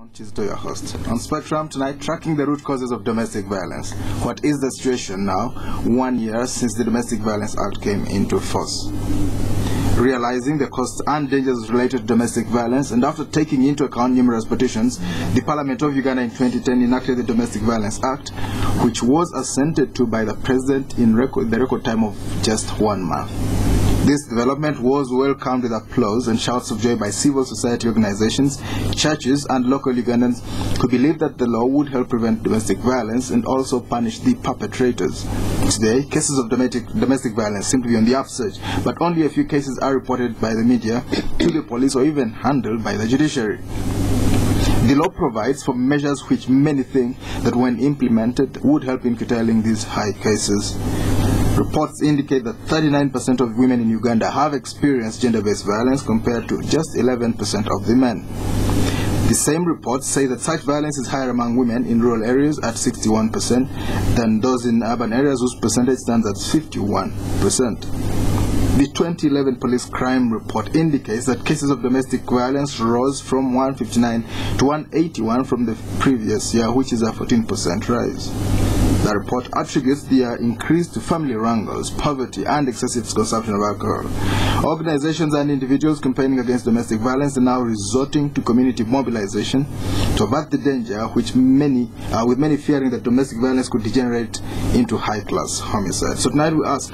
Kizito, your host. On Spectrum tonight, tracking the root causes of domestic violence. What is the situation now, 1 year since the Domestic Violence Act came into force? Realizing the costs and dangers related to domestic violence, and after taking into account numerous petitions, the Parliament of Uganda in 2010 enacted the Domestic Violence Act, which was assented to by the President in the record time of just 1 month. This development was welcomed with applause and shouts of joy by civil society organizations, churches, and local Ugandans who believed that the law would help prevent domestic violence and also punish the perpetrators. Today, cases of domestic violence seem to be on the upsurge, but only a few cases are reported by the media to the police or even handled by the judiciary. The law provides for measures which many think that when implemented would help in curtailing these high cases. Reports indicate that 39% of women in Uganda have experienced gender-based violence compared to just 11% of the men. The same reports say that such violence is higher among women in rural areas at 61% than those in urban areas, whose percentage stands at 51%. The 2011 police crime report indicates that cases of domestic violence rose from 159 to 181 from the previous year, which is a 14% rise. The report attributes the increase to family wrangles, poverty, and excessive consumption of alcohol. Organizations and individuals campaigning against domestic violence are now resorting to community mobilization to avert the danger, with many fearing that domestic violence could degenerate into high-class homicide. So tonight we ask,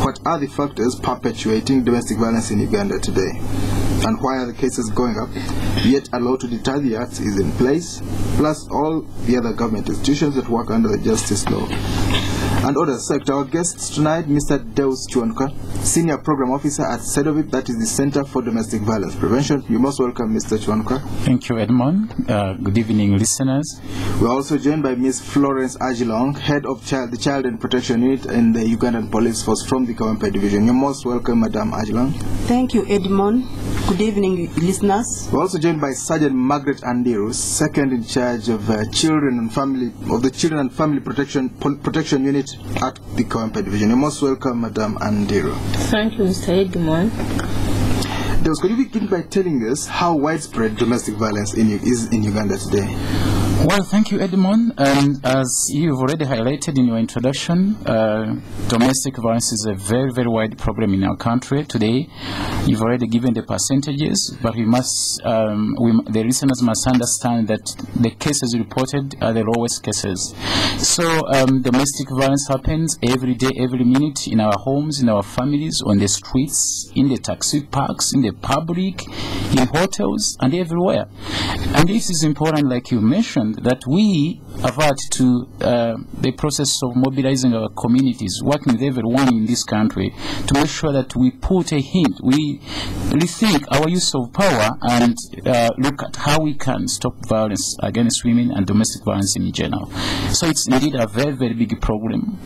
what are the factors perpetuating domestic violence in Uganda today? And why are the cases going up, yet a law to deter the acts is in place, plus all the other government institutions that work under the justice law and order sector? Our guests tonight, Mr. Deus, Senior Program Officer at CEDOVIP, that is the Center for Domestic Violence Prevention. You're most welcome, Mr. Chuanka. Thank you, Edmond. Good evening, listeners. We're also joined by Ms. Florence Ajilong, Head of the Child and Protection Unit in the Ugandan Police Force from the Kawempe Division. You're most welcome, Madam Ajilong. Thank you, Edmond. Good evening, listeners. We're also joined by Sergeant Margaret Andiru, second in charge of the Children and Family Protection Unit at the Kawempe Division. You're most welcome, Madam Andiru. Thank you, Mr. Edmond. Deus, could you begin by telling us how widespread domestic violence is in Uganda today? Well, thank you, Edmond. As you've already highlighted in your introduction, domestic violence is a very, very wide problem in our country today. You've already given the percentages, but the listeners must understand that the cases reported are the lowest cases. So domestic violence happens every day, every minute, in our homes, in our families, on the streets, in the taxi parks, in the public, in hotels, and everywhere. And this is important, like you mentioned, that we avert to the process of mobilizing our communities, working with everyone in this country to make sure that we put a hint, we rethink our use of power and look at how we can stop violence against women and domestic violence in general. So it's indeed a very, very big problem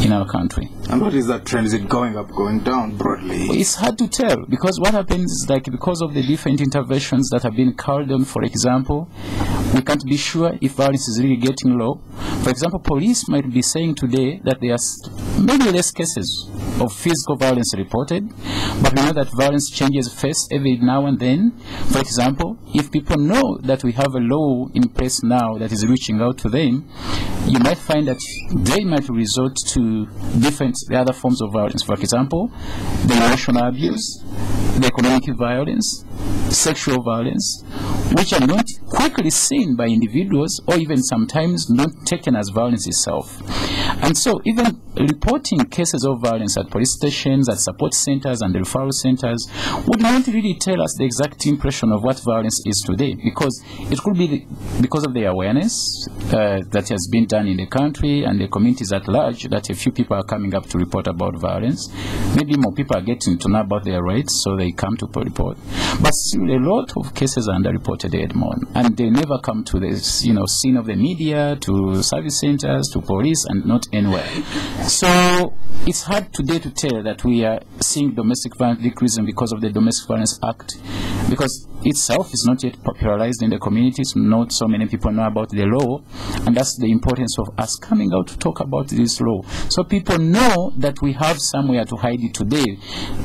in our country. And what is that trend? Is it going up, going down broadly? It's hard to tell, because what happens is, like, because of the different interventions that have been carried on, for example, we can't be sure if violence is really getting low. For example, police might be saying today that there are maybe less cases of physical violence reported, but we know that violence changes face every now and then. For example, if people know that we have a law in place now that is reaching out to them, you might find that they might resort to the other forms of violence. For example, the emotional abuse, the economic violence, sexual violence, which are not quickly seen by individuals or even sometimes not taken as violence itself. And so even reporting cases of violence at police stations, at support centers and referral centers would not really tell us the exact impression of what violence is today, because it could be because of the awareness that has been done in the country and the communities at large, that a few people are coming up to report about violence. Maybe more people are getting to know about their rights, so they come to report. But still, a lot of cases are underreported, Edmond, and they never come to the scene of the media, to service centers, to police, and not anywhere. So it's hard today to tell that we are seeing domestic violence decreasing because of the Domestic Violence Act, because itself is not yet popularized in the communities. Not so many people know about the law, and that's the importance of us coming out to talk about this law. So people know that we have somewhere to hide it today.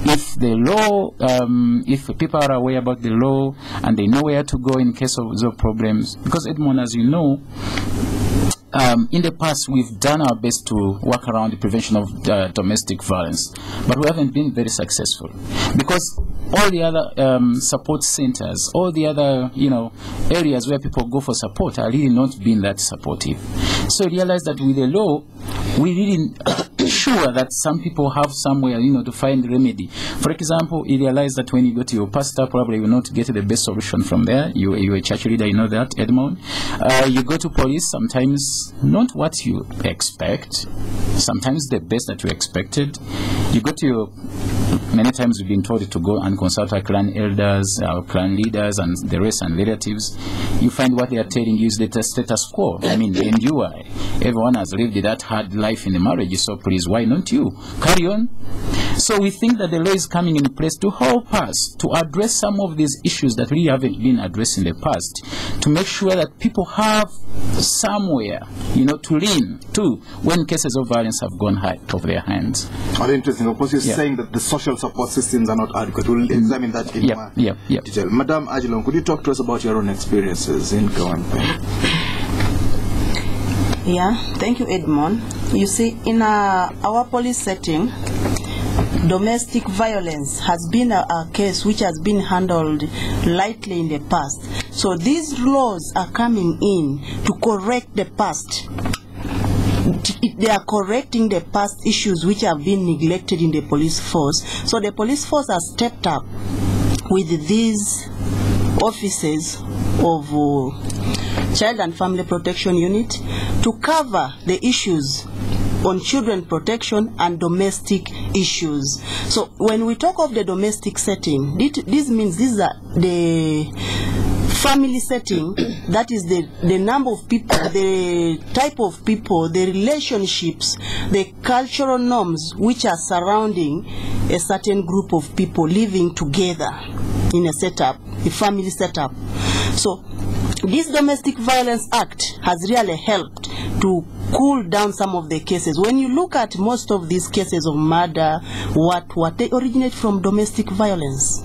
If the law, if people are aware about the law and they know where to go in case of those problems, because Edmond, as you know, in the past, we've done our best to work around the prevention of domestic violence, but we haven't been very successful because all the other support centers, all the other areas where people go for support are really not being that supportive. So realize that with the law, we really sure that some people have somewhere to find remedy. For example, you realize that when you go to your pastor, probably you will not get the best solution from there. You're a church leader, you know that, Edmond. You go to police, sometimes not what you expect, sometimes the best that you expected. You go to your, many times we've been told to go and consult our clan elders, our clan leaders, and the rest and relatives. You find what they are telling you is the status quo. I mean, the endure. Everyone has lived that hard life in the marriage, so please, why not you? Carry on. So we think that the law is coming in place to help us to address some of these issues that really haven't been addressed in the past, to make sure that people have somewhere, to lean to when cases of violence have gone out of their hands. Very interesting. Of course, you're saying that the social support systems are not adequate. We'll examine that in more detail. Madam Ajilong, could you talk to us about your own experiences in Uganda? Yeah, thank you, Edmond. You see, in our police setting, domestic violence has been a case which has been handled lightly in the past. So these laws are coming in to correct the past. They are correcting the past issues which have been neglected in the police force. So the police force has stepped up with these offices of Child and Family Protection Unit to cover the issues on children protection and domestic issues. So when we talk of the domestic setting, this means these are the family setting, that is the number of people, the type of people, the relationships, the cultural norms which are surrounding a certain group of people living together in a setup, a family setup. So this Domestic Violence Act has really helped to cool down some of the cases. When you look at most of these cases of murder, what they originate from domestic violence.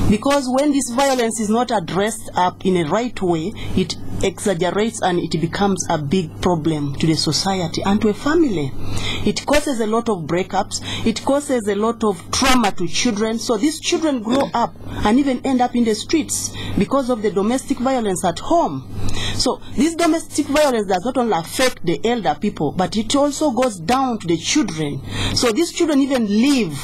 Because when this violence is not addressed up in a right way, it exaggerates and it becomes a big problem to the society and to a family. It causes a lot of breakups. It causes a lot of trauma to children. So these children grow up and even end up in the streets because of the domestic violence at home. So this domestic violence does not only affect the elder people, but it also goes down to the children. So these children even live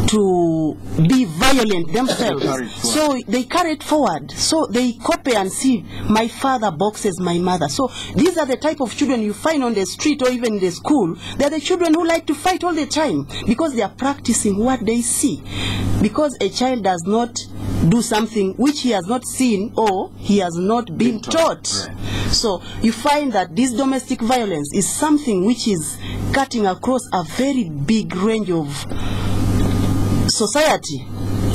to be violent themselves. So they carry it forward. So they copy and see, my father boxes my mother. So these are the type of children you find on the street or even in the school. They're the children who like to fight all the time because they are practicing what they see. Because a child does not do something which he has not seen or he has not been taught. Right. So you find that this domestic violence is something which is cutting across a very big range of society.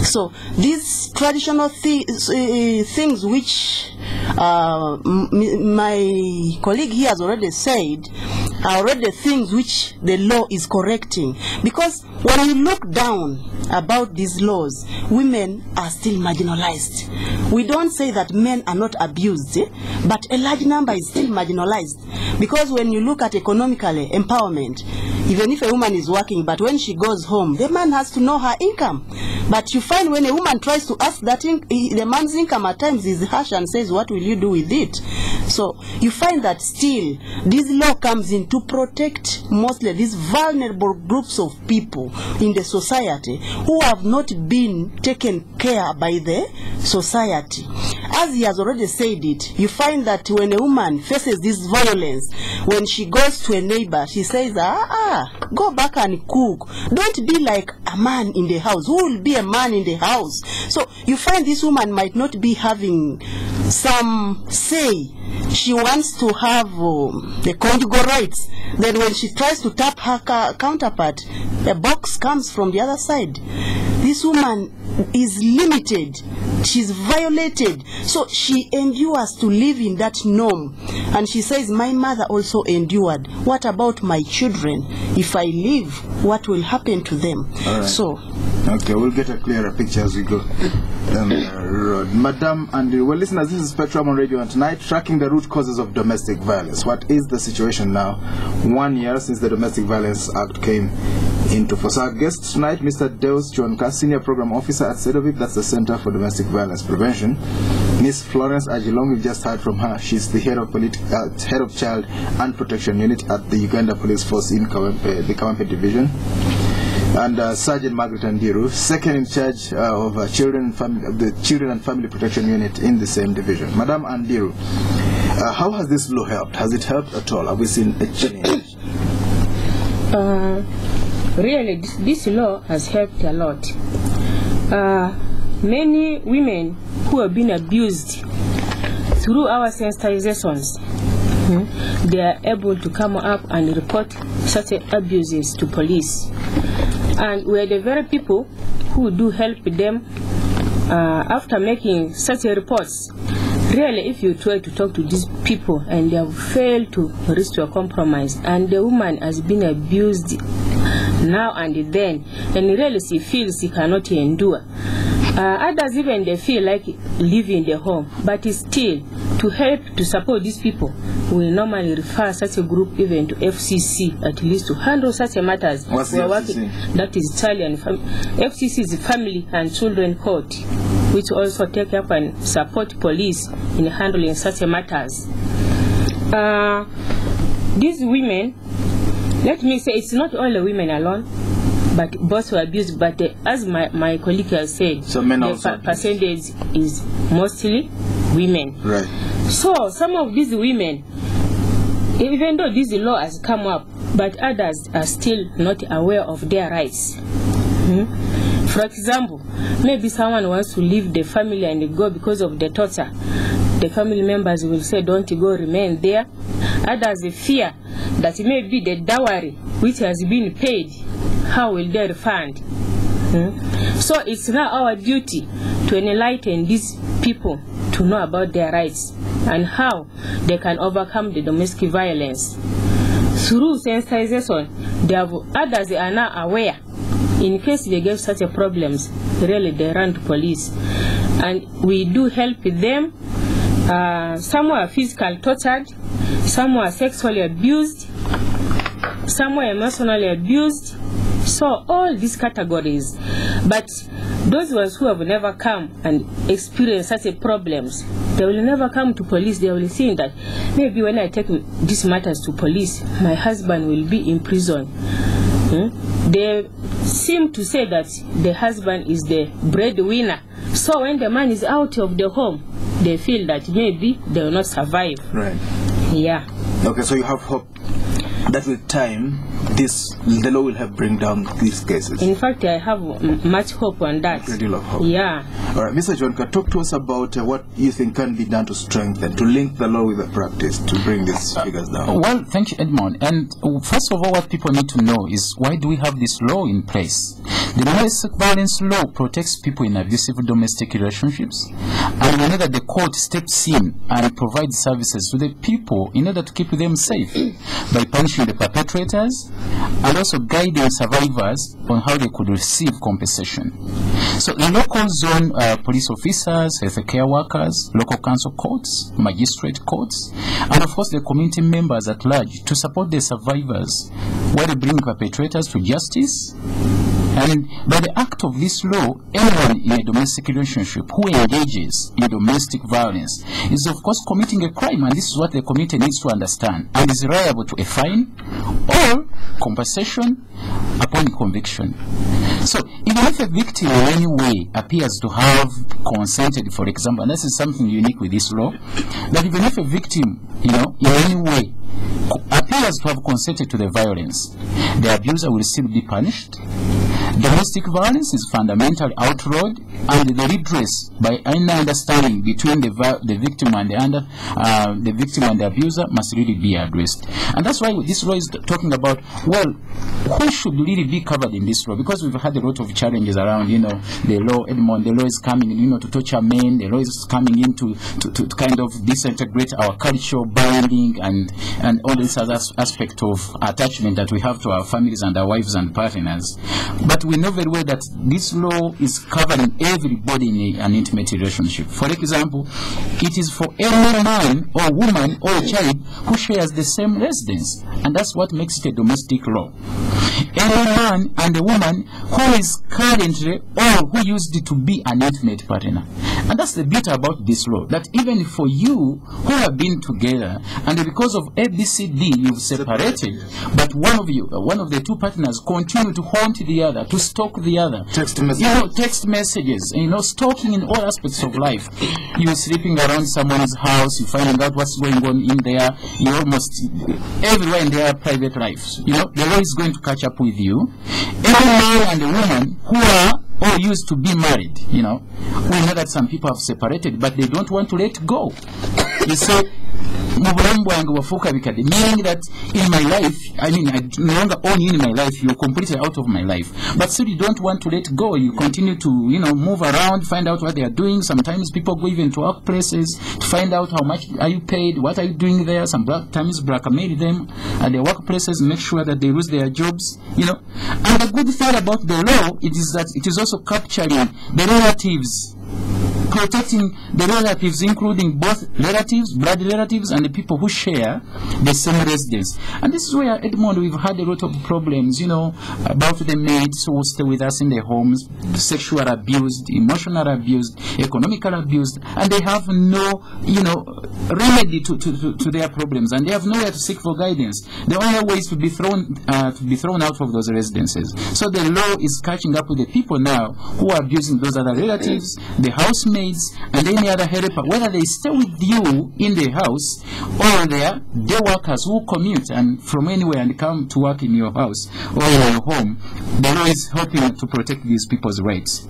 So these traditional things which my colleague here has already said are already things which the law is correcting. Because when you look down about these laws, women are still marginalized. We don't say that men are not abused, but a large number is still marginalized. Because when you look at economically empowerment, even if a woman is working, but when she goes home, the man has to know her income. But you find when a woman tries to ask that the man's income at times is harsh and says, what will you do with it? So you find that still this law comes in to protect mostly these vulnerable groups of people in the society who have not been taken care by the society. As he has already said it, you find that when a woman faces this violence, when she goes to a neighbor, she says, go back and cook. Don't be like a man in the house. Who will be a man in the house? So you find this woman might not be having some say. She wants to have the conjugal rights. Then when she tries to tap her counterpart, a box comes from the other side. This woman is limited She's violated. So she endures to live in that norm. And she says, my mother also endured. What about my children? If I leave, what will happen to them? All right. So, okay, we'll get a clearer picture as we go down the road. Madam, and well, listeners, this is Spectrum on Radio, and tonight, tracking the root causes of domestic violence. What is the situation now, 1 year since the Domestic Violence Act came into force? Our guest tonight, Mr. Deus, Senior Program Officer at CEDOVIP, that's the Center for Domestic Violence Prevention. Miss Florence Ajilong, we've just heard from her. She's the head of Child and Protection Unit at the Uganda Police Force in the Kawempe Division. And Sergeant Margaret Ndiru, second in charge of the Children and Family Protection Unit in the same division. Madam Ndiru, how has this law helped? Has it helped at all? Have we seen a change? Really, this law has helped a lot. Many women who have been abused through our sensitizations, they are able to come up and report such abuses to police. And we are the very people who do help them after making such reports. Really, if you try to talk to these people and they have failed to reach to a compromise, and the woman has been abused now and then, and really she feels she cannot endure. Others even they feel like leaving the home, but still to help to support these people, we normally refer such a group even to FCC at least to handle such matters. What's the FCC? That is Child and FCC is Family and Children Court, which also take up and support police in handling such matters. These women, let me say, it's not only women alone, but both were abused. But as my colleague has said, so men the percentage is mostly women. Right. So some of these women, even though this law has come up, but others are still not aware of their rights. For example, maybe someone wants to leave the family and go because of the torture. The family members will say, don't go, remain there. Others fear that maybe the dowry which has been paid, how will they refund? So it's now our duty to enlighten these people to know about their rights and how they can overcome the domestic violence. Through sensitization, others are now aware. In case they get such a problems, really they run to police. And we do help them. Some are physically tortured, some are sexually abused, some are emotionally abused. So all these categories. But those ones who have never come and experienced such a problems, they will never come to police. They will think that maybe when I take these matters to police, my husband will be in prison. They seem to say that the husband is the breadwinner. So when the man is out of the home, they feel that maybe they will not survive. Right. Yeah. Okay, so you have hope that with time, the law will help bring down these cases. In fact, I have much hope on that. A great deal of hope. Yeah. All right, Mr. Jonka, talk to us about what you think can be done to strengthen, to link the law with the practice, to bring these figures down. Well, thank you, Edmond. And first of all, what people need to know is, why do we have this law in place? The domestic violence law protects people in abusive domestic relationships, and we know that the court steps in and provides services to the people in order to keep them safe by punishing the perpetrators and also guiding survivors on how they could receive compensation. So in local zone police officers, health care workers, local council courts, magistrate courts, and of course the community members at large to support the survivors while they bring perpetrators to justice. And by the act of this law, anyone in a domestic relationship who engages in domestic violence is of course committing a crime, and this is what the community needs to understand, and is liable to a fine or compensation upon conviction. So even if a victim in any way appears to have consented, for example, and this is something unique with this law, that even if a victim, in any way appears to have consented to the violence, the abuser will still be punished. Domestic violence is fundamentally outlawed, and the redress by any understanding between the victim and the victim and the abuser must really be addressed. And that's why this law is talking about, well, who should really be covered in this law? Because we've had a lot of challenges around, the law, Edmond, the law is coming in, to torture men, the law is coming in to kind of disintegrate our cultural binding and all this other aspect of attachment that we have to our families and our wives and partners. But we know very well that this law is covering everybody in an intimate relationship. For example, it is for any man or woman or child who shares the same residence, and that's what makes it a domestic law. Any man and a woman who is currently or who used to be an intimate partner. And that's the beauty about this law, that even for you who have been together and because of ABCD you've separated, but one of the two partners continue to haunt the other, to stalk the other. Text messages. Text messages, stalking in all aspects of life. You're sleeping around someone's house, you're finding out what's going on in there, you're almost everywhere in their private lives. The law is going to catch up with you. Every man and a woman who are or used to be married, we know that some people have separated, but they don't want to let go. You say, meaning that in my life, I no longer own you in my life, you're completely out of my life. But still you don't want to let go. You continue to, move around, find out what they are doing. Sometimes people go even to workplaces to find out how much are you paid, what are you doing there. Sometimes blackmail them at their workplaces, make sure that they lose their jobs, And the good thing about the law is that it is also capturing the relatives, protecting the relatives, including both relatives, blood relatives, and the people who share the same residence. And this is where, Edmond, we've had a lot of problems, about the maids who stay with us in their homes, sexual abused, emotional abused, economical abused, and they have no, remedy to their problems, and they have nowhere to seek for guidance. The only way is to be thrown out of those residences. So the law is catching up with the people now who are abusing those other relatives, the housemaids, and any other helper, whether they stay with you in the house or they are day workers who commute and from anywhere and come to work in your house or in your home. The law is helping to protect these people's rights.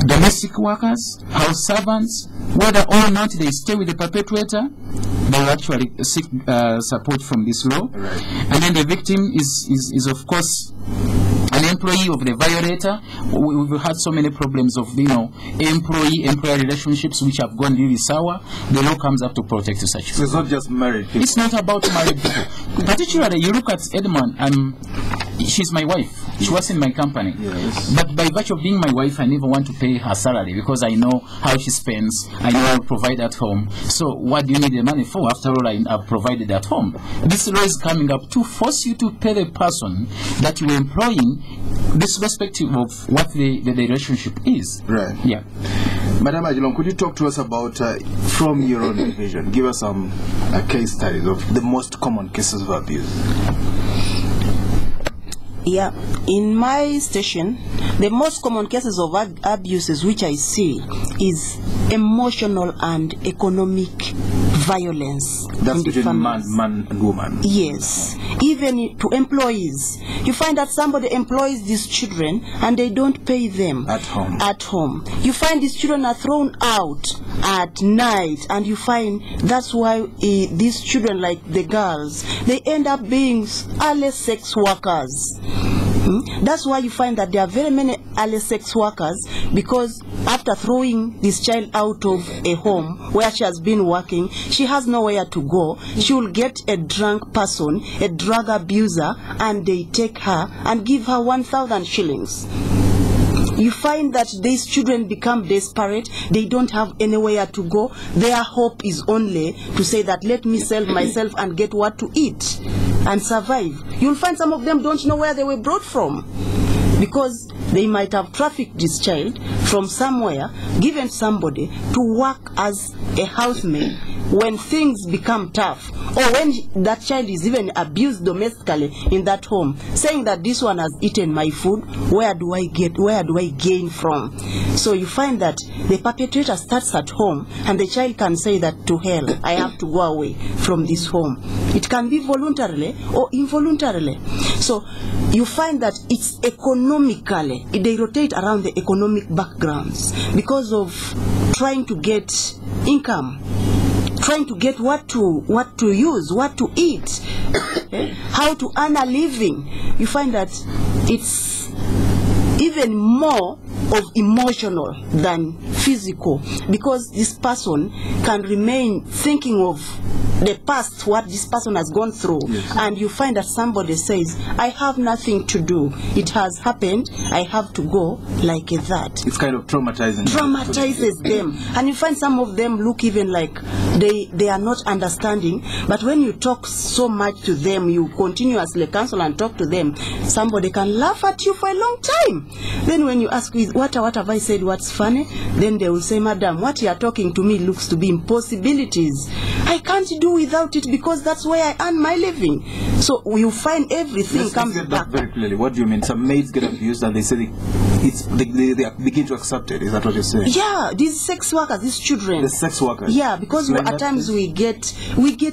Domestic workers, house servants, whether or not they stay with the perpetrator, they will actually seek support from this law. Right. And then the victim is of course an employee of the violator. We've had so many problems of employee-employer relationships which have gone really sour. The law comes up to protect such people. So it's not just married people. It's not about married people. Particularly, you look at Edmond, she's my wife. She was in my company. Yes. But by virtue of being my wife, I never want to pay her salary because I know how she spends. I know I'll provide at home. So what do you need the money for? After all, I've provided at home. This law is coming up to force you to pay the person that you're employing, irrespective of what the relationship is. Right. Yeah. Madam Ajilong, could you talk to us about, from your own division, give us some case studies of the most common cases of abuse? Yeah, in my station, the most common cases of abuses which I see is emotional and economic violence. That's in the between families. man and woman. Yes, even to employees. You find that somebody employs these children and they don't pay them At home. At home. You find these children are thrown out at night, and you find that's why these children, like the girls, they end up being early sex workers. That's why you find that there are very many early sex workers, because after throwing this child out of a home where she has been working, she has nowhere to go. She will get a drunk person, a drug abuser, and they take her and give her 1,000 shillings. You find that these children become desperate. They don't have anywhere to go. Their hope is only to say that, let me sell myself and get what to eat and survive. You'll find some of them don't know where they were brought from, because they might have trafficked this child from somewhere, given somebody to work as a housemaid when things become tough, or when that child is even abused domestically in that home, saying that this one has eaten my food, where do I gain from? So you find that the perpetrator starts at home, and the child can say that, to hell, I have to go away from this home. It can be voluntarily or involuntarily. So you find that it's economically, they rotate around the economic backgrounds because of trying to get income, trying to get what to use, what to eat, how to earn a living. You find that it's even more of emotional than physical, because this person can remain thinking of the past, what this person has gone through. Yes. And you find that somebody says, I have nothing to do, it has happened, I have to go, like that. It's kind of traumatizing. Traumatizes them. And you find some of them look even like they are not understanding, but when you talk so much to them, you continuously counsel and talk to them, somebody can laugh at you for a long time. Then when you ask, what have I said, what's funny? Then they will say, Madam, what you are talking to me looks to be impossibilities. I can't do without it because that's where I earn my living. So you find everything comes back. That very clearly. What do you mean? Some maids get abused and they say they begin to accept it. Is that what you're saying? Yeah, these sex workers, these children. The sex workers. Yeah, because at times we get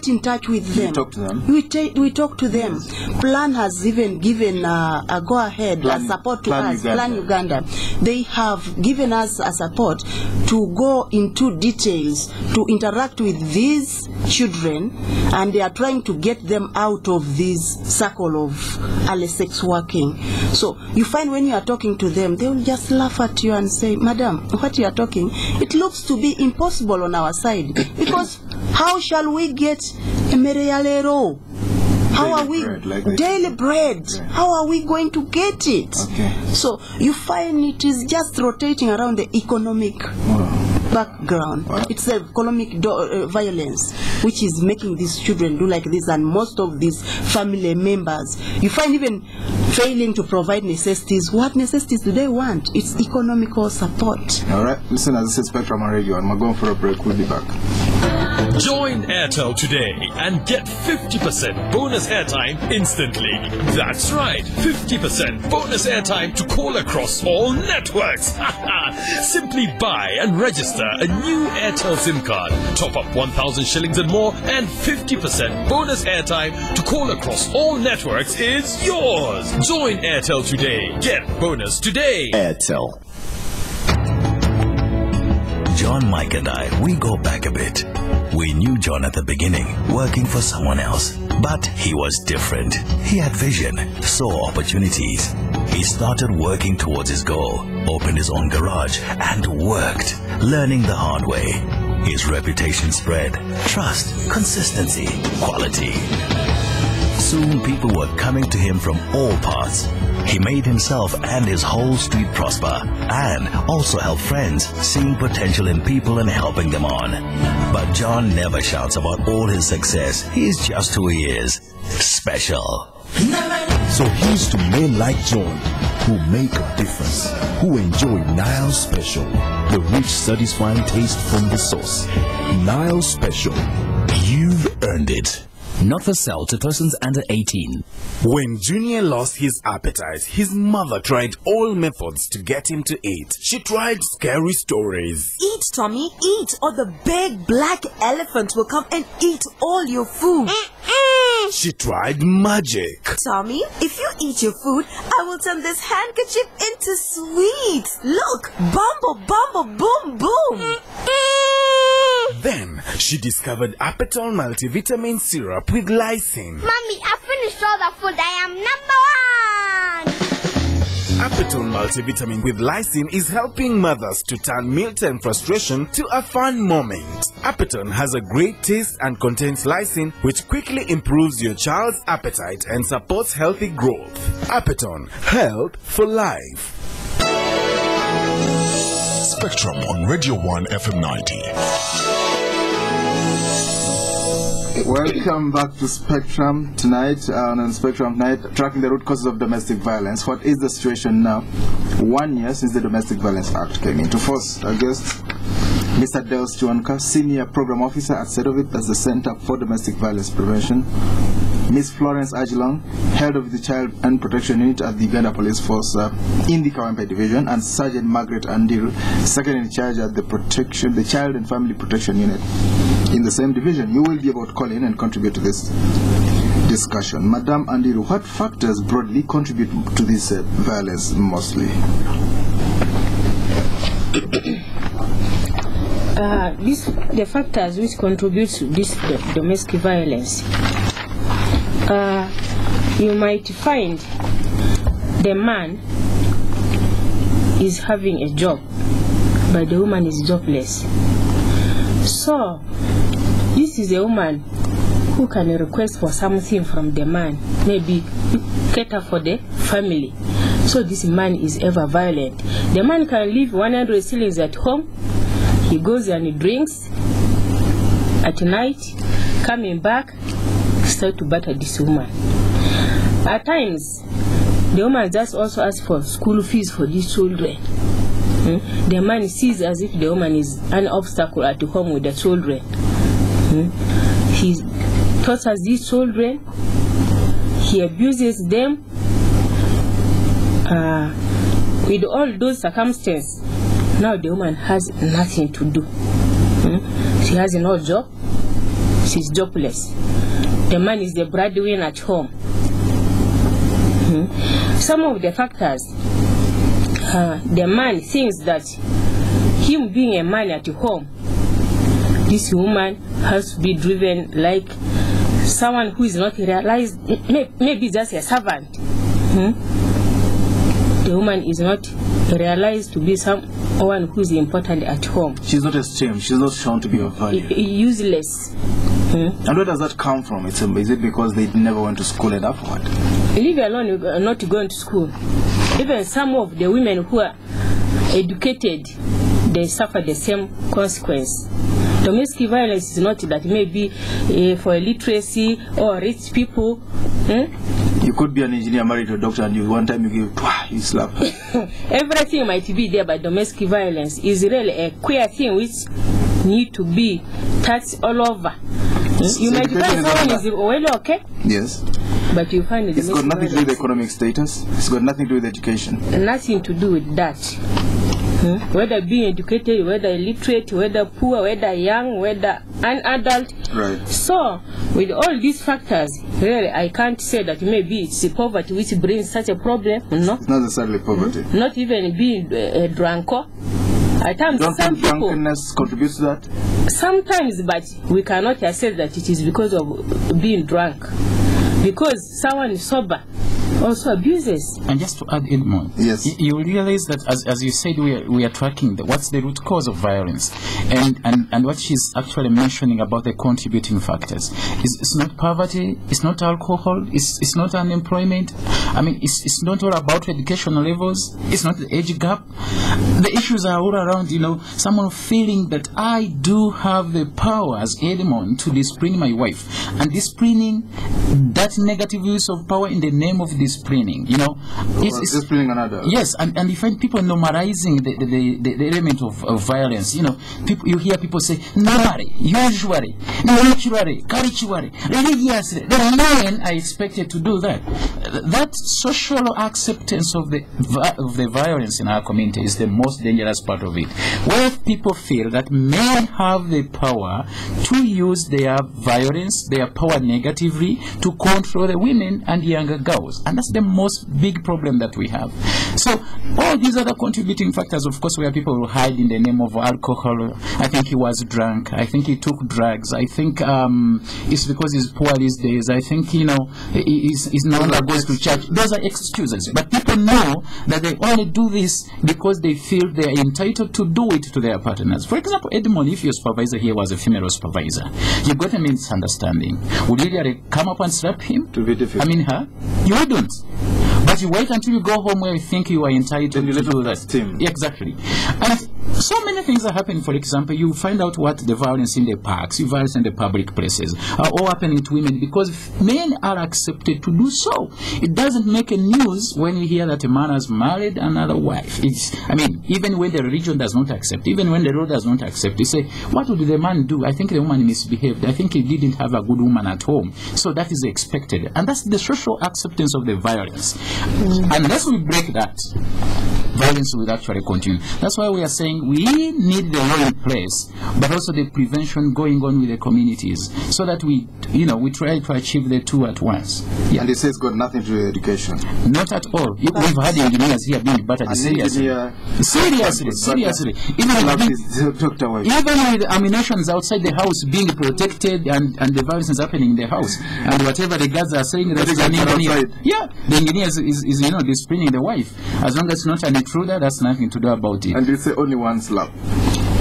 in touch with them. You talk to them. We talk to them. Yes. Plan has even given a go ahead, a support to us. Plan Uganda. They have given us a support to go into details, to interact with these children, and they are trying to get them out of this circle of early sex working. So you find when you are talking to them, they will just laugh at you and say, Madam, what you are talking, it looks to be impossible on our side, because how shall we get a mereyalero? How are we daily bread? Yeah. How are we going to get it? Okay. So you find it is just rotating around the economic background. It's the economic violence which is making these children do like this, and most of these family members, you find even failing to provide necessities. What necessities do they want? It's economical support. All right, listen, this is Spectrum on Radio, and we're going for a break. We'll be back. Join Airtel today and get 50% bonus airtime instantly. That's right, 50% bonus airtime to call across all networks. Simply buy and register a new Airtel SIM card. Top up 1,000 shillings and more, and 50% bonus airtime to call across all networks is yours. Join Airtel today. Get bonus today. Airtel. John, Mike and I, we go back a bit. We knew John at the beginning, working for someone else. But he was different. He had vision, saw opportunities. He started working towards his goal, opened his own garage, and worked, learning the hard way. His reputation spread. Trust, consistency, quality. Soon people were coming to him from all parts. He made himself and his whole street prosper, and also helped friends, seeing potential in people and helping them on. But John never shouts about all his success. He's just who he is. Special. So here's to men like John, who make a difference, who enjoy Nile Special, the rich, satisfying taste from the source. Nile Special. You've earned it. Not for sale to persons under 18. When Junior lost his appetite, his mother tried all methods to get him to eat. She tried scary stories. Eat, Tommy, eat, or the big black elephant will come and eat all your food. She tried magic. Tommy, if you eat your food, I will turn this handkerchief into sweets. Look, bumble, bumble, boom, boom. Then she discovered Apetol multivitamin syrup with lysine. Mommy, I finished all the food. I am number 1. Apetol multivitamin with lysine is helping mothers to turn mealtime frustration to a fun moment. Apetol has a great taste and contains lysine, which quickly improves your child's appetite and supports healthy growth. Apetol, health for life. Spectrum on Radio 1 FM 90. Welcome back to Spectrum tonight. On Spectrum tonight, tracking the root causes of domestic violence. What is the situation now? 1 year since the Domestic Violence Act came into force. Our guest, Mr. Deus, Senior Program Officer at CEDOVIP, as the Center for Domestic Violence Prevention. Miss Florence Ajilong, Head of the Child and Protection Unit at the Uganda Police Force in the Kawempe Division, and Sergeant Margaret Andiru, Second in Charge at the Child and Family Protection Unit in the same division. You will be able to call in and contribute to this discussion. Madam Andiru, what factors broadly contribute to this violence mostly? The factors which contribute to this domestic violence, you might find the man is having a job, but the woman is jobless. So, this is a woman who can request for something from the man, maybe cater for the family. So this man is ever violent. The man can leave 100 shillings at home. He goes and he drinks at night, coming back, start to batter this woman. At times, the woman just also asks for school fees for these children. The man sees as if the woman is an obstacle at home with the children. He tortures these children, he abuses them. With all those circumstances, now the woman has nothing to do. She has no job, she's jobless. The man is the breadwinner at home. Some of the factors, the man thinks that him being a man at home, this woman has to be driven like someone who is not realized, maybe just a servant. The woman is not realized to be someone who is important at home. She's not esteemed, she's not shown to be of value. Useless. And where does that come from? Is it because they never went to school enough or what? Leave alone not going to school. Even some of the women who are educated, they suffer the same consequence. Domestic violence is not that maybe for illiteracy or rich people. You could be an engineer married to a doctor and one time you slap her. Everything might be there, but domestic violence is really a queer thing which need to be touched all over. You might find someone is well okay. Yes. But you find it's got nothing to do with economic status. It's got nothing to do with education. Nothing to do with that. Whether being educated, whether illiterate, whether poor, whether young, whether an adult. Right. So, with all these factors, really, I can't say that maybe it's the poverty which brings such a problem. No. It's not necessarily poverty. Not even being a drunker. At times, don't some think people drunkenness contributes to that? Sometimes, but we cannot assess that it is because of being drunk. Because someone is sober also abuses. And just to add, Edmond, yes, you realize that as you said, we are tracking what's the root cause of violence, and what she's actually mentioning about the contributing factors it's not poverty, it's not alcohol, it's not unemployment. I mean, it's not all about educational levels, it's not the age gap. The issues are all around, someone feeling that I do have the power as Edmond to discipline my wife, and disciplining that negative use of power in the name of disciplining, it's disciplining another. Yes, and you find people normalizing the element of violence. You hear people say normally, usually, naturally, culturally, religiously. The men are expected to do that. That social acceptance of the violence in our community is the most dangerous part of it, where people feel that men have the power to use their violence, their power negatively, to control the women and younger girls. And that's the most big problem that we have. So all these other contributing factors, of course, where people will hide in the name of alcohol. I think he was drunk. I think he took drugs. I think it's because he's poor these days. I think, he's no longer goes to church. Those are excuses. But people know that they only do this because they feel they are entitled to do it to their partners. For example, Edmond, if your supervisor here was a female supervisor, you've got a misunderstanding. Would you really come up and slap him? To be difficult. I mean, you wouldn't. But you wait until you go home where you think you are entitled to do that. Yeah, exactly. And so many things are happening. For example, you find out what the violence in the parks, the violence in the public places are all happening to women because men are accepted to do so. It doesn't make a news when you hear that a man has married another wife. Even when the religion does not accept, even when the law does not accept, you say, what would the man do? I think the woman misbehaved. I think he didn't have a good woman at home. So that is expected. And that's the social acceptance of the violence. Unless we break that, violence will actually continue. That's why we are saying we need the law in place, but also the prevention going on with the communities, so that we try to achieve the two at once. Yeah. And it says got nothing to do with education. Not at all. We've had engineers here being battered seriously. Seriously. Even with ammunitions outside the house being protected, and the violence is happening in the house, and whatever the guards are saying, that's an engineer. Yeah, the engineer is disciplining the wife. As long as it's not an intruder, that's nothing to do about it. And you say only one slap.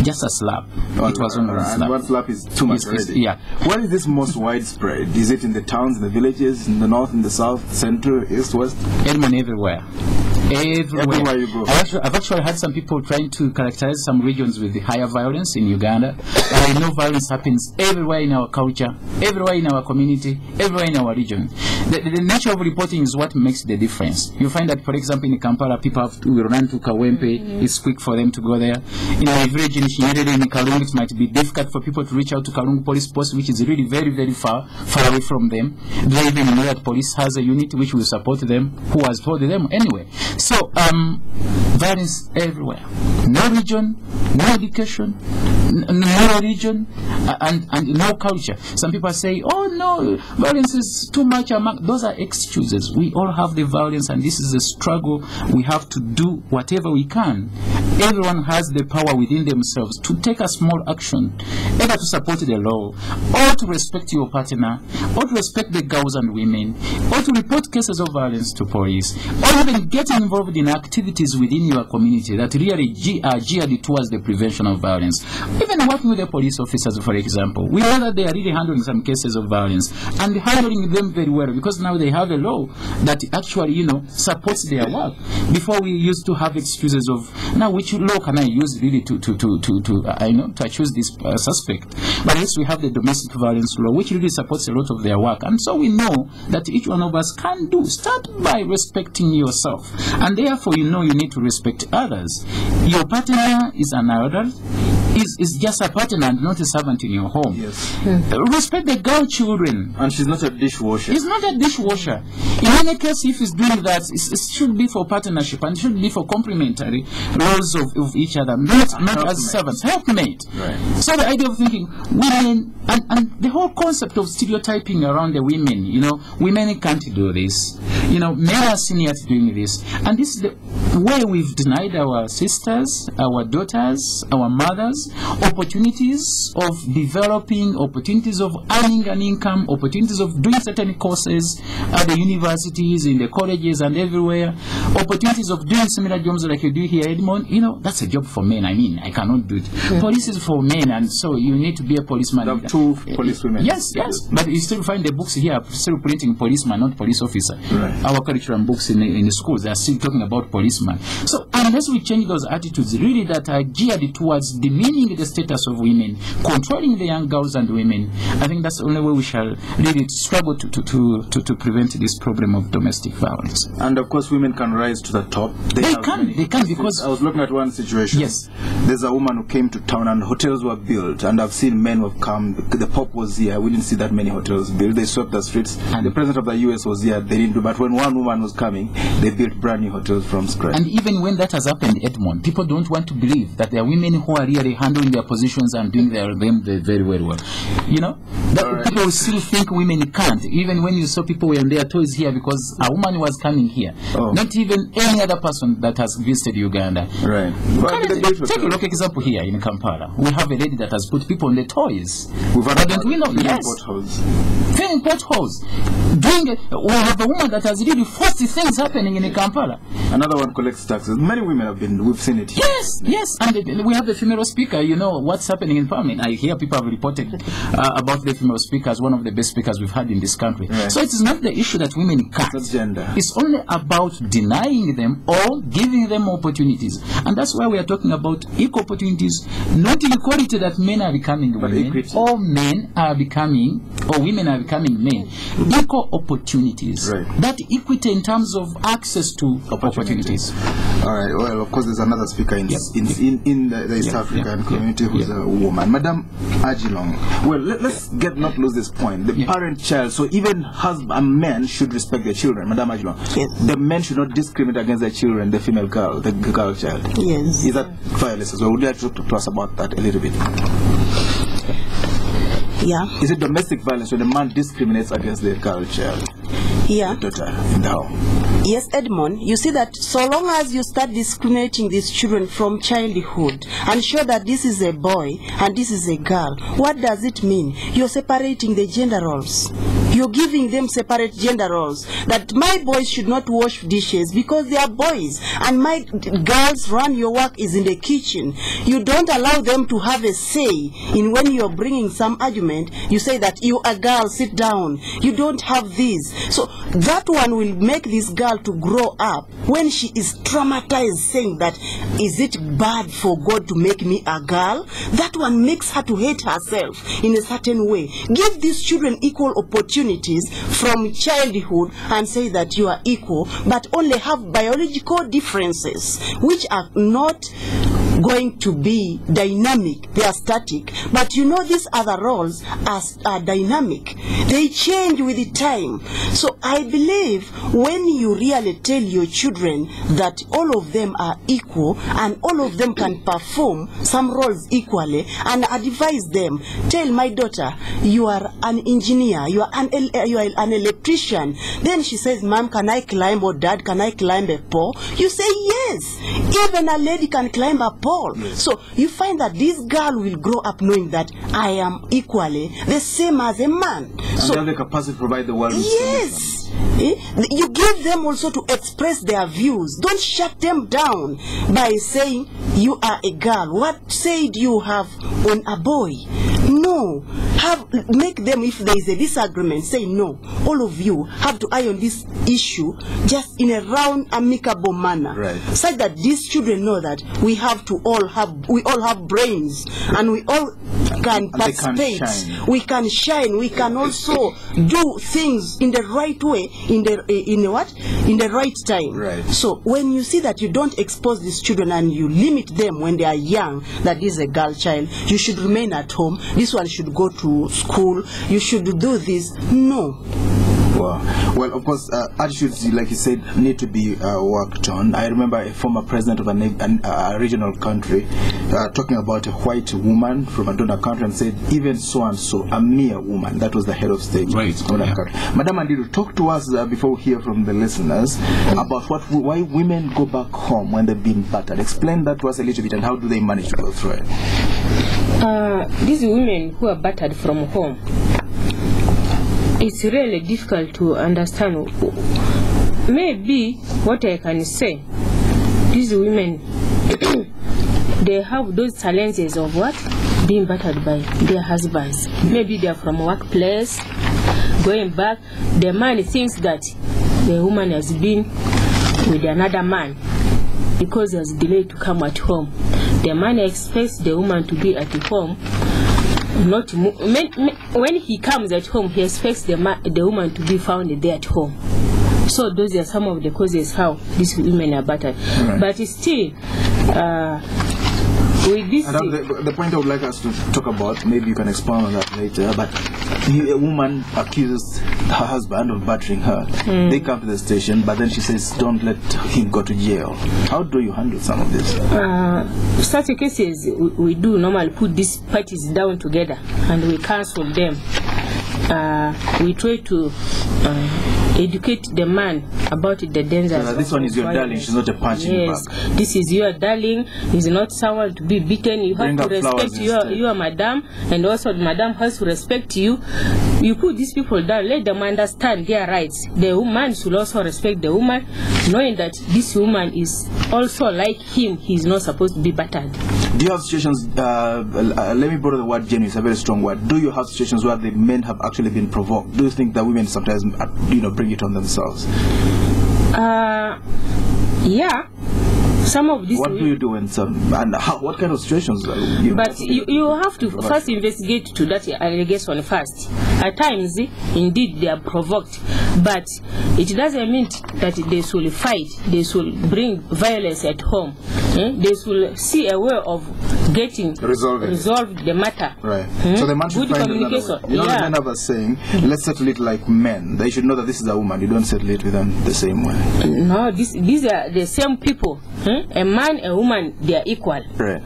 Just a slap. It was only one slap. And one slap is too much already. Yeah. Where is this most widespread? Is it in the towns, in the villages, in the north, in the south, central, east, west? Edmond, everywhere. Everywhere you go. I've actually had some people trying to characterize some regions with higher violence in Uganda. I know violence happens everywhere in our culture, everywhere in our community, everywhere in our region. The nature of reporting is what makes the difference. You find that, for example, in Kampala, people have to run to Kawempe. It's quick for them to go there. In a village in Shinyerere, in Kalungu, it might be difficult for people to reach out to Kalungu Police Post, which is really very, very far away from them. They even know that police has a unit which will support them, who has told them anyway. So, violence everywhere. No region, no education, no religion, and no culture. Some people say, oh no, violence is too much among. Those are excuses. We all have the violence, and this is a struggle. We have to do whatever we can. Everyone has the power within themselves to take a small action, either to support the law, or to respect your partner, or to respect the girls and women, or to report cases of violence to police, or even get involved in activities within your community that really are geared towards the prevention of violence. Even working with the police officers, for example, we know that they are really handling some cases of violence, and handling them very well, because now they have a law that actually, supports their work. Before, we used to have excuses of, now which law can I use really to accuse this suspect? But yes, we have the domestic violence law, which really supports a lot of their work. And so we know that each one of us can start by respecting yourself. And therefore, you need to respect others. Your partner is an adult, is just a partner and not a servant in your home. Yes. Respect the girl children. And she's not a dishwasher. He's not a dishwasher. In any case, if he's doing that, it should be for partnership, and it should be for complementary roles of each other, not as servants. Helpmate. Right. So the idea of thinking women, and the whole concept of stereotyping around the women, women can't do this. Men are seen at doing this. And this is the way we've denied our sisters, our daughters, our mothers, opportunities of developing, opportunities of earning an income, opportunities of doing certain courses at the universities, in the colleges and everywhere, opportunities of doing similar jobs like you do here, Edmond. That's a job for men. I cannot do it. Police is for men, and so you need to be a policeman. There are two policewomen. Yes. But you still find the books here still printing policeman, not police officer. Right. Our curriculum books in the schools, they are still talking about policeman. So unless we change those attitudes really that are geared towards demeaning the status of women, controlling the young girls and women, I think that's the only way we shall really struggle to prevent this problem of domestic violence. And of course, women can rise to the top. They can, because I was looking at one situation. Yes. There's a woman who came to town and hotels were built, and I've seen men who have come. The Pope was here. We didn't see that many hotels built. They swept the streets. And the President of the US was here. They didn't do. But when one woman was coming, they built brand new hotels from scratch. And even when that has happened, Edmond, people don't want to believe that there are women who are really handling their positions and doing them very, very well. People still think women can't. Even when you saw people wearing their toys here because a woman was coming here. Not even any other person that has visited Uganda. Right. Take a look example here in Kampala. We have a lady that has put people on the toys. Don't we know? Yes. Filling potholes. We have a woman that has really forced things happening in Kampala. Another one collects taxes. Many women we've seen it here. Yes. And we have the female speaker. What's happening in Parliament. I hear people have reported about the female speaker as one of the best speakers we've had in this country. Right. So it is not the issue that women can't. It's gender. It's only about denying them or giving them opportunities. And that's why we are talking about equal opportunities, not equality that men are becoming women, or men are becoming, or women are becoming men. Equal opportunities. Right. That equity in terms of access to opportunities. All right. Well, of course, there's another speaker in the East African community who's a woman, Madam Ajilong. Well, let's not lose this point. The parent-child. So even men should respect their children, Madam Ajilong. Yes. The men should not discriminate against their children, the female girl, the girl child. Yes. Is that violence as well? Would you like to talk to us about that a little bit? Yeah. Is it domestic violence when a man discriminates against the girl child? Yeah. The daughter in the home? Yes, Edmond, you see that so long as you start discriminating these children from childhood and show that this is a boy and this is a girl, what does it mean? You're separating the gender roles. You're giving them separate gender roles. That my boys should not wash dishes because they are boys, and my girls run your work is in the kitchen. You don't allow them to have a say in when you're bringing some argument. You say that you a girl, sit down. You don't have this. So that one will make this girl to grow up when she is traumatized, saying that is it bad for God to make me a girl? That one makes her to hate herself in a certain way. Give these children equal opportunities from childhood and say that you are equal, but only have biological differences which are not going to be dynamic. They are static, but you know these other roles are dynamic. They change with the time. So I believe when you really tell your children that all of them are equal and all of them can perform some roles equally, and advise them, tell my daughter, you are an engineer, you are an electrician. Then she says, Mom, can I climb, or Dad, can I climb a pole? You say yes. Even a lady can climb a pole. So you find that this girl will grow up knowing that I am equally the same as a man. And so have the capacity to provide the world with yes. You give them also to express their views. Don't shut them down by saying you are a girl. What say do you have on a boy? No. Make them, if there is a disagreement, say no. All of you have to eye on this issue just in a round, amicable manner. Right. Such that these children know that we all have brains and we all can participate. We can shine. We can also do things in the right way, in the right time. Right. So when you see that you don't expose these children and you limit them when they are young, that this is a girl child, you should remain at home, this one should go to school, you should do this. No. Wow. Well, of course, attitudes, like you said, need to be worked on. I remember a former president of a regional country talking about a white woman from a donor country and said, even so and so, a mere woman. That was the head of state. Right. Madam Andiru, talk to us before we hear from the listeners about why women go back home when they've been battered. Explain that to us a little bit, and how do they manage to go through it? These women who are battered from home, it's really difficult to understand. Maybe what I can say, these women, they have those challenges of what? Being battered by their husbands. Maybe they are from a workplace, going back. The man thinks that the woman has been with another man because he has delayed to come at home. The man expects the woman to be at home. When he comes at home, he expects the woman to be found there at home. So those are some of the causes how these women are battered. Right. But still, with this, the point I would like us to talk about, maybe you can expand on that later, but a woman accuses her husband of battering her. They come to the station, but then she says, don't let him go to jail. How do you handle some of this? Such cases, we do normally put these parties down together and we counsel them. We try to educate the man about the dangers. This one is your darling, she's not a punching bag. This is your darling, is not someone to be beaten. You have to respect your madam, and also the madam has to respect you. You put these people down, let them understand their rights. The woman should also respect the woman, knowing that this woman is also like him, he's not supposed to be battered. Do you have situations, let me borrow the word genuine, it's a very strong word. Do you have situations where the men have actually been provoked? Do you think that women sometimes, bring it on themselves? Yeah. Some of these. What do you do when and what kind of situations? But you have to first investigate to that allegation first. At times, indeed, they are provoked, but it doesn't mean that they should fight. They should bring violence at home. They should see a way of getting resolve the matter. Right. So the man should good find communication. You know, the men are saying, let's settle it like men. They should know that this is a woman. You don't settle it with them the same way. No, these are the same people. A man, a woman, they are equal. Right.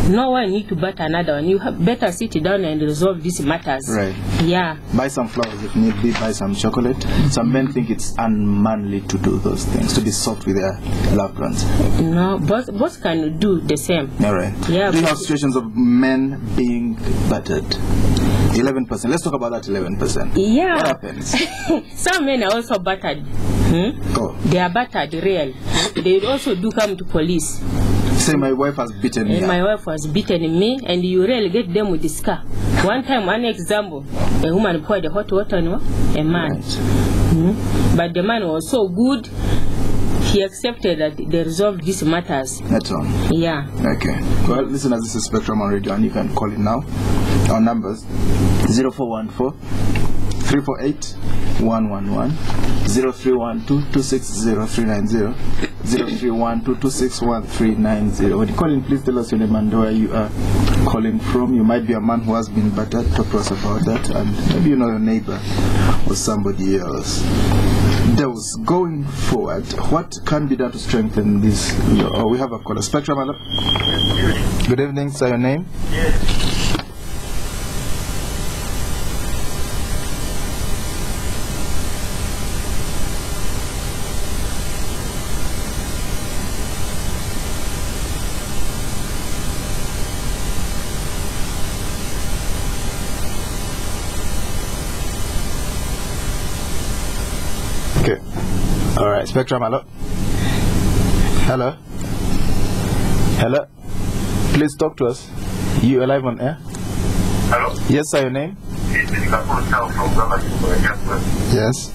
No one need to bat another one. You have better sit down and resolve these matters. Right. Yeah. Buy some flowers if need be. Buy some chocolate. Some men think it's unmanly to do those things, to be soft with their loved ones. No, both can do the same. All right. Yeah. Do you have situations of men being battered? 11%. Let's talk about that 11%. Yeah. What happens? Some men are also battered. Oh. They are battered, real. They also do come to police. Say my wife has beaten me. My wife has beaten me, and you really get them with the scar. One time, one example, a woman poured the hot water on a man. Right. But the man was so good, he accepted that they resolved these matters. That's all. Yeah. Okay. Well, listeners, this is Spectrum on radio, and you can call it now. Our numbers 0414 348 111 0312 260 390 0312 261 390. When you call in, please tell us your name and where you are calling from. You might be a man who has been battered. Talk to us about that, and maybe you know your neighbor or somebody else. Deus, going forward, what can be done to strengthen this law? Oh, we have a caller. Spectrum, hello. Good evening, sir. Your name? Okay. All right. Spectrum, hello. Hello. Hello. Please talk to us. You are live on air. Hello. Yes, sir. Your name? Yes.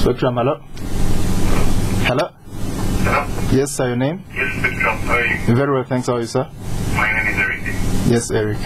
Spectrum, hello. Hello. Hello. Yes, sir. Your name? Yes, Spectrum. How are you? Very well, thanks. How are you, sir? My name is Eric. Yes, Eric.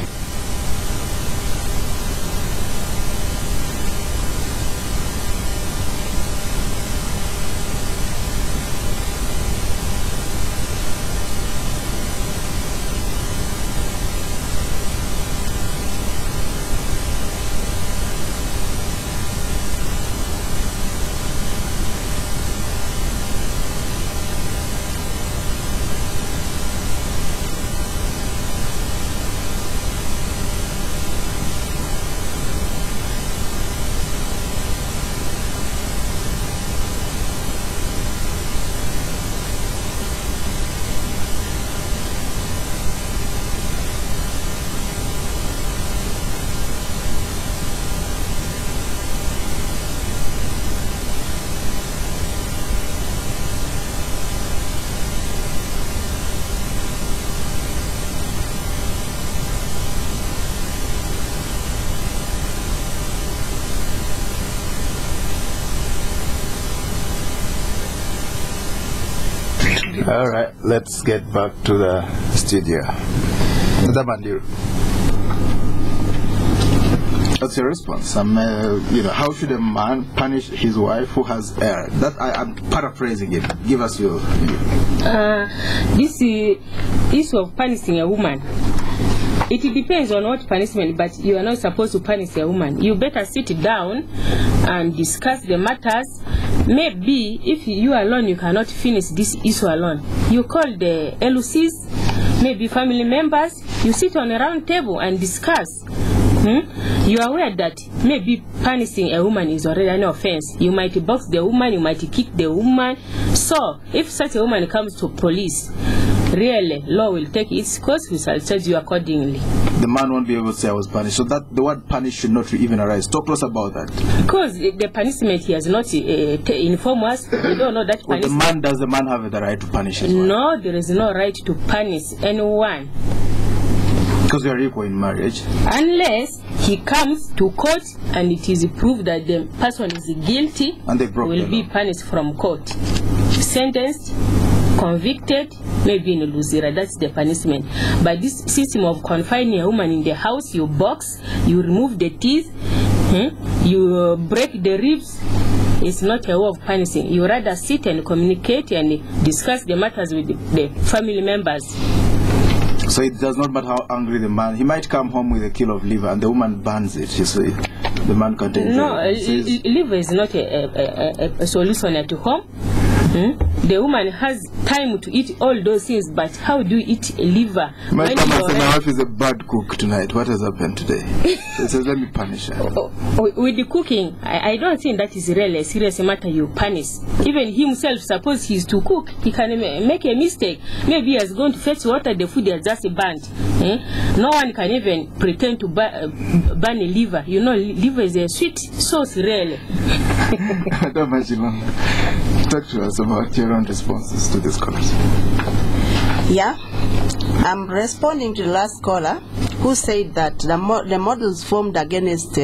All right, let's get back to the studio. What's your response? How should a man punish his wife who has erred? That I'm paraphrasing it. Give us your view. This issue of punishing a woman, it depends on what punishment, but you are not supposed to punish a woman. You better sit down and discuss the matters. Maybe if you alone, you cannot finish this issue alone. You call the LCs, maybe family members. You sit on a round table and discuss. You are aware that maybe punishing a woman is already an offense. You might box the woman, you might kick the woman. So, if such a woman comes to police, really, law will take its course, we shall charge you accordingly. The man won't be able to say I was punished. So that the word punish should not even arise. Talk to us about that. Because the punishment he has not informed us. We don't know that punishment. Does the man have the right to punish his wife? No, there is no right to punish anyone. Because we are equal in marriage. Unless he comes to court and it is proved that the person is guilty, and they broke will be punished from court, sentenced, convicted, maybe in Luzira. That's the punishment. But this system of confining a woman in the house, you box, you remove the teeth, you break the ribs, it's not a way of punishing. You rather sit and communicate and discuss the matters with the family members. So it does not matter how angry the man, he might come home with a kilo of liver and the woman burns it, you see. The man can't enjoy No, it. liver is not a solution at home. The woman has time to eat all those things, but how do you eat liver? My wife is a bad cook tonight. What has happened today? He says, let me punish her. With the cooking, I don't think that is really a serious matter you punish. Even himself, suppose he's to cook, he can make a mistake. Maybe he has gone to fetch water, the food is just burnt. No one can even pretend to burn a liver. You know, liver is a sweet sauce, really. Madam Ajilong, talk to us about your own responses to this call. Yeah, I'm responding to the last caller who said that the models formed against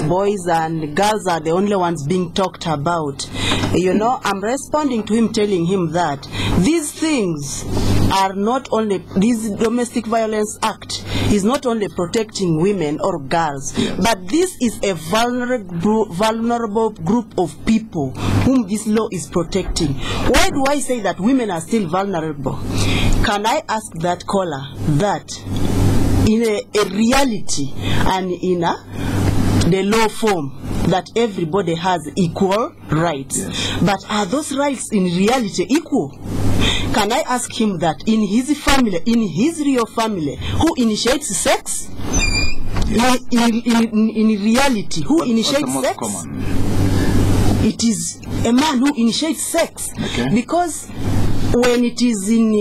boys and girls are the only ones being talked about. You know, I'm responding to him, telling him that these things are not only, this domestic violence act is not only protecting women or girls, but this is a vulnerable group of people whom this law is protecting. Why do I say that women are still vulnerable? Can I ask that caller that in a reality and in the law form that everybody has equal rights, but are those rights in reality equal? Can I ask him that in his family, in his real family, who initiates sex? In reality, who initiates sex? Common? It is a man who initiates sex. Because when it is in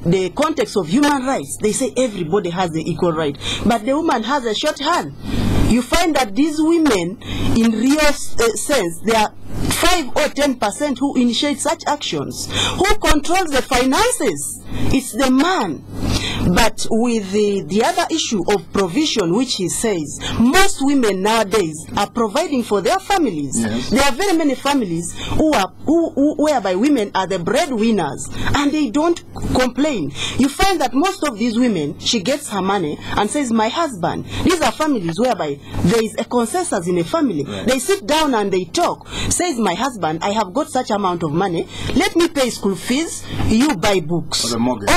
the context of human rights, they say everybody has the equal right. But the woman has a short hand. You find that these women, in real sense, they are 5 or 10% who initiate such actions. Who controls the finances? It's the man. But with the other issue of provision, which he says, most women nowadays are providing for their families. There are very many families whereby women are the breadwinners and they don't complain. You find that most of these women, she gets her money and says, my husband. These are families whereby there is a consensus in a family. They sit down and they talk. Says, my husband, I have got such amount of money. Let me pay school fees. You buy books. Or the mortgage.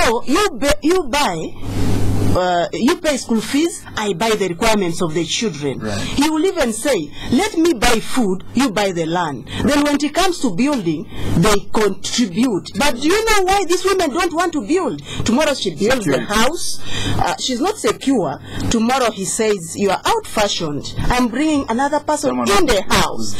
Or you pay school fees, I buy the requirements of the children. He will even say, let me buy food, you buy the land. Then when it comes to building, they contribute. But do you know why these women don't want to build? Tomorrow she builds the house. She's not secure. Tomorrow he says, you are out-fashioned. I'm bringing another person in the house.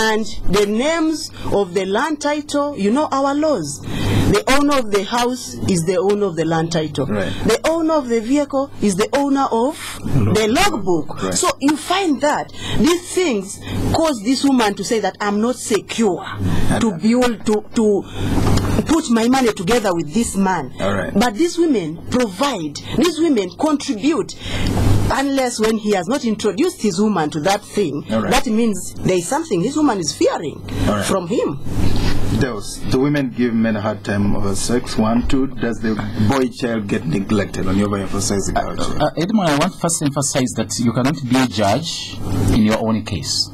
And the names of the land title, you know our laws. The owner of the house is the owner of the land title. The owner of the vehicle is the owner of the logbook. So you find that these things cause this woman to say that I'm not secure to build, to put my money together with this man. But these women provide, these women contribute. Unless when he has not introduced his woman to that thing, that means there is something his woman is fearing from him. Deus, do women give men a hard time over sex? 1, 2, does the boy child get neglected when you're overemphasizing culture? Edmond, I want to first emphasize that you cannot be a judge in your own case.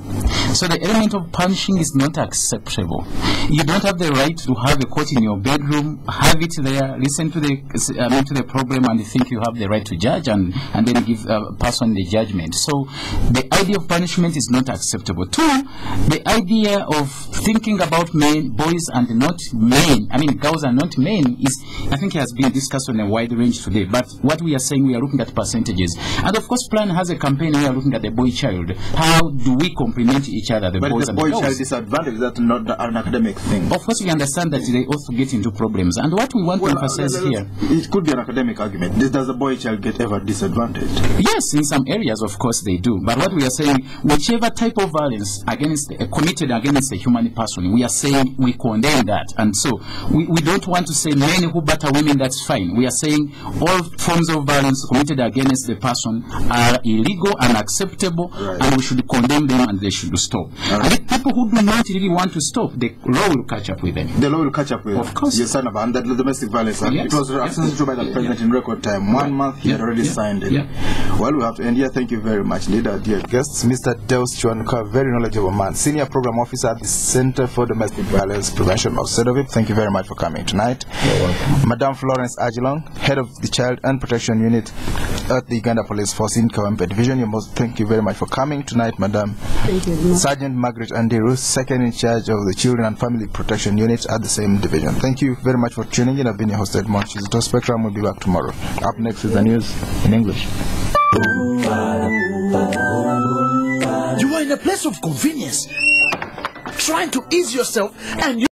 So the element of punishing is not acceptable. You don't have the right to have a court in your bedroom, have it there, listen to the problem, and think you have the right to judge, and then give a person the judgment. So the idea of punishment is not acceptable. 2, the idea of thinking about men, boys, and not men, I mean girls and not men, is, I think, has been discussed on a wide range today. But what we are saying, we are looking at percentages. And of course, Plan has a campaign where we are looking at the boy child. How do we complement complement each other, the but boys the and boy the child girls. disadvantage is that not an academic thing. Of course, we understand that they also get into problems. And what we want to emphasize here... It could be an academic argument. Does the boy child get ever disadvantaged? Yes, in some areas, of course, they do. But what we are saying, whichever type of violence committed against a human person, we are saying we condemn that. And so we don't want to say men who batter women, that's fine. We are saying all forms of violence committed against the person are illegal, unacceptable, and we should condemn them and they should stop. And if people who do not really want to stop, the law will catch up with them. The law will catch up with them. Of course. Your son about the domestic violence act. Yes. It was accessed to by the president in record time. 1 month he had already signed it. Well, we have to end here. Thank you very much, leader, dear guests. Mr. Deus Chuanuka, very knowledgeable man, Senior Program Officer at the Center for Domestic Violence Prevention of CEDOVIP. Thank you very much for coming tonight. You're welcome. Madam Florence Ajilong, Head of the Child and Protection Unit at the Uganda Police Force in Kawempe Division. Thank you very much for coming tonight, Madam. Thank you. Sergeant Margaret Anderu, Second in Charge of the Children and Family Protection Unit at the same division. Thank you very much for tuning in. I've been your host, Edmond. Kizito. Spectrum will be back tomorrow. Up next is the news in English. You are in a place of convenience, trying to ease yourself, and you